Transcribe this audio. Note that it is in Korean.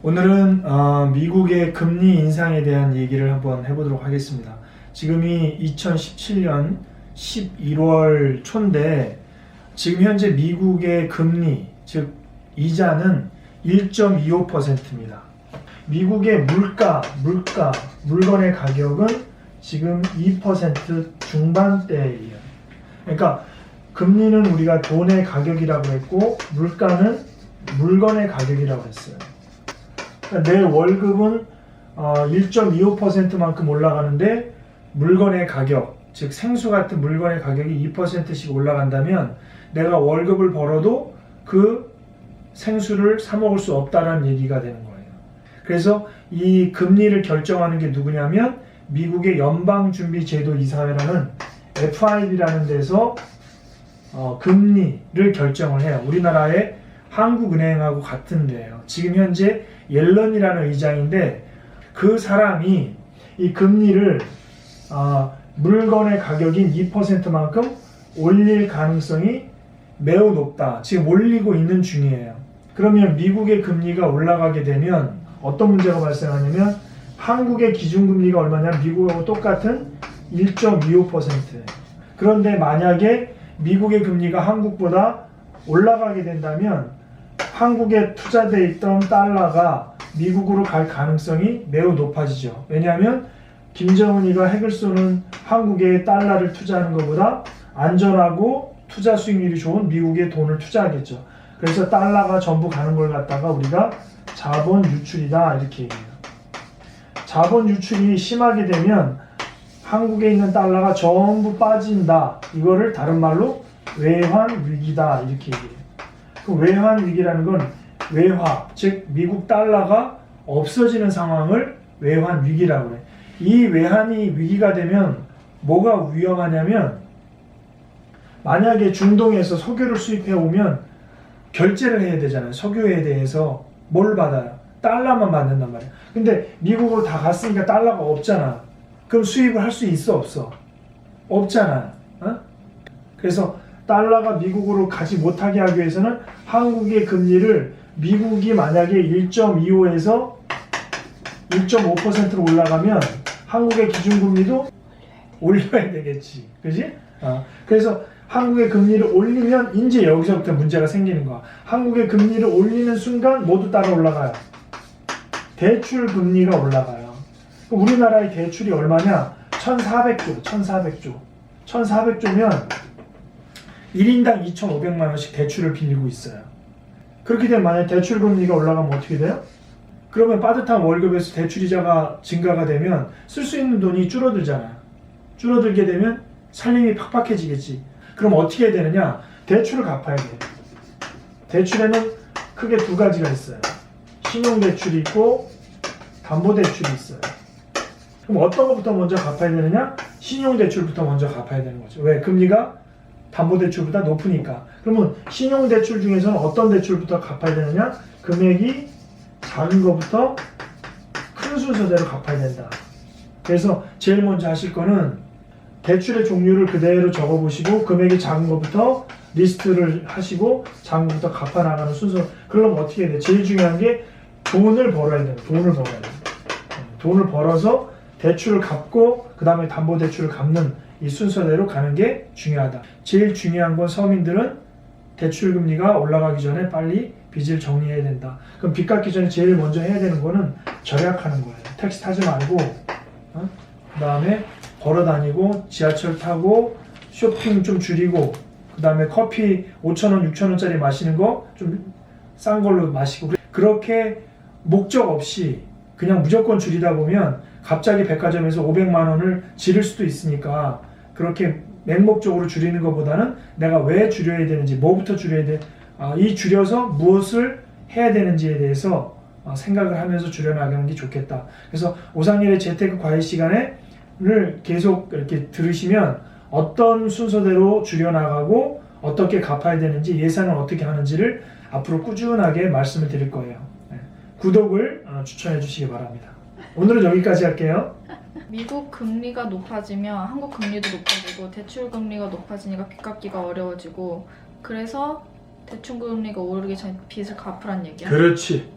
오늘은 미국의 금리 인상에 대한 얘기를 한번 해보도록 하겠습니다. 지금이 2017년 11월 초인데 지금 현재 미국의 금리, 즉 이자는 1.25%입니다. 미국의 물건의 가격은 지금 2% 중반대예요. 그러니까 금리는 우리가 돈의 가격이라고 했고 물가는 물건의 가격이라고 했어요. 그러니까 내 월급은 1.25%만큼 올라가는데 물건의 가격, 즉 생수 같은 물건의 가격이 2%씩 올라간다면 내가 월급을 벌어도 그 생수를 사 먹을 수 없다는 얘기가 되는 거예요. 그래서 이 금리를 결정하는 게 누구냐면 미국의 연방준비제도이사회라는 FRB라는 데서 금리를 결정을 해요. 우리나라의 한국은행하고 같은 데예요. 지금 현재 옐런이라는 의장인데 그 사람이 이 금리를 물건의 가격인 2%만큼 올릴 가능성이 매우 높다. 지금 올리고 있는 중이에요. 그러면 미국의 금리가 올라가게 되면 어떤 문제가 발생하냐면 한국의 기준금리가 얼마냐? 미국하고 똑같은 1.25%. 그런데 만약에 미국의 금리가 한국보다 올라가게 된다면 한국에 투자되어 있던 달러가 미국으로 갈 가능성이 매우 높아지죠. 왜냐하면 김정은이가 핵을 쏘는 한국에 달러를 투자하는 것보다 안전하고 투자 수익률이 좋은 미국에 돈을 투자하겠죠. 그래서 달러가 전부 가는 걸 갖다가 우리가 자본 유출이다 이렇게 얘기해요. 자본 유출이 심하게 되면 한국에 있는 달러가 전부 빠진다. 이거를 다른 말로 외환 위기다 이렇게 얘기해요. 그 외환 위기라는 건 외화, 즉 미국 달러가 없어지는 상황을 외환 위기라고 해요. 이 외환이 위기가 되면 뭐가 위험하냐면 만약에 중동에서 석유를 수입해 오면 결제를 해야 되잖아요. 석유에 대해서 뭘 받아요? 달러만 받는단 말이에요. 근데 미국으로 다 갔으니까 달러가 없잖아. 그럼 수입을 할 수 있어 없어? 없잖아. 그래서 달러가 미국으로 가지 못하게 하기 위해서는 한국의 금리를 미국이 만약에 1.25에서 1.5%로 올라가면 한국의 기준금리도 올려야 되겠지. 그지? 그래서 한국의 금리를 올리면 이제 여기서부터 문제가 생기는 거야. 한국의 금리를 올리는 순간 모두 따라 올라가요. 대출 금리가 올라가요. 우리나라의 대출이 얼마냐? 1,400조. 1,400조면 1인당 2,500만 원씩 대출을 빌리고 있어요. 그렇게 되면 만약 대출 금리가 올라가면 어떻게 돼요? 그러면 빠듯한 월급에서 대출이자가 증가가 되면 쓸 수 있는 돈이 줄어들잖아요. 줄어들게 되면 살림이 팍팍해지겠지. 그럼 어떻게 해야 되느냐? 대출을 갚아야 돼요. 대출에는 크게 두 가지가 있어요. 신용대출이 있고 담보대출이 있어요. 그럼 어떤 것부터 먼저 갚아야 되느냐? 신용대출부터 먼저 갚아야 되는 거죠. 왜? 금리가 담보대출보다 높으니까. 그러면 신용대출 중에서는 어떤 대출부터 갚아야 되느냐? 금액이 작은 것부터 큰 순서대로 갚아야 된다. 그래서 제일 먼저 하실 거는 대출의 종류를 그대로 적어보시고 금액이 작은 것부터 리스트를 하시고 작은 것부터 갚아나가는 순서. 그러면 어떻게 해야 돼? 제일 중요한 게 돈을 벌어야 돼요. 돈을 벌어야 돼요. 돈을 벌어서 대출을 갚고 그 다음에 담보대출을 갚는 이 순서대로 가는 게 중요하다. 제일 중요한 건 서민들은 대출금리가 올라가기 전에 빨리 빚을 정리해야 된다. 그럼 빚 갚기 전에 제일 먼저 해야 되는 거는 절약하는 거예요. 택시 타지 말고 그 다음에 걸어 다니고 지하철 타고 쇼핑 좀 줄이고 그 다음에 커피 5,000원, 6,000원짜리 마시는 거 좀 싼 걸로 마시고 그렇게 목적 없이 그냥 무조건 줄이다 보면 갑자기 백화점에서 500만 원을 지를 수도 있으니까 그렇게 맹목적으로 줄이는 것보다는 내가 왜 줄여야 되는지, 뭐부터 줄여야 돼, 이 줄여서 무엇을 해야 되는지에 대해서 생각을 하면서 줄여나가는 게 좋겠다. 그래서 오상일의 재테크 과외 시간을 계속 이렇게 들으시면 어떤 순서대로 줄여나가고 어떻게 갚아야 되는지, 예산을 어떻게 하는지를 앞으로 꾸준하게 말씀을 드릴 거예요. 구독을 추천해 주시기 바랍니다. 오늘은 여기까지 할게요. 미국 금리가 높아지면 한국 금리도 높아지고 대출 금리가 높아지니까 빚 갚기가 어려워지고 그래서 대출 금리가 오르기 전에 빚을 갚으란 얘기야? 그렇지.